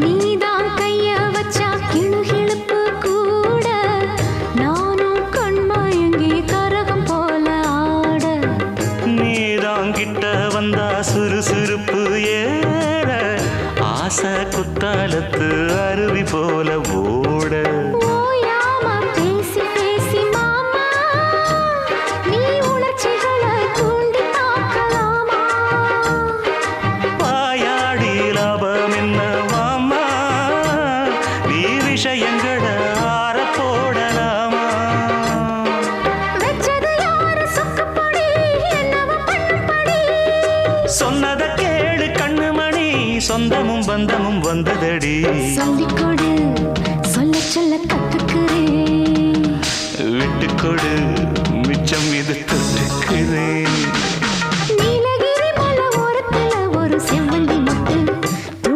நீதான் கைய வச்சா கிளுகிளுப்பு கூட நானும் கண்மயங்கி கரகம் போல ஆட நீதான் கிட்ட வந்தா சுறுசுறுப்பு ஏற ஆசை குத்தாலத்து அருவி போல ஓட ஓயாம பேசி பேசி மாமா நீ உணர்ச்சிகளை தூண்டி பார்க்கலாமா வாயாடி லாபம் என்ன மாமா நீ விஷயங்களை ஆற போடலாமா வெச்சது யாரு சொக்குப்பொடி என்னவ பண்ணும்படி சொன்னத கேளு கண்ணுமணி சொந்தமும் பந்தமும் வந்ததடி சொல்லிக்கொடு சொல்ல சொல்ல கத்துக்கிறேன் விட்டுக்கொடு மிச்சம் இது தொட்டுக்கிறேன்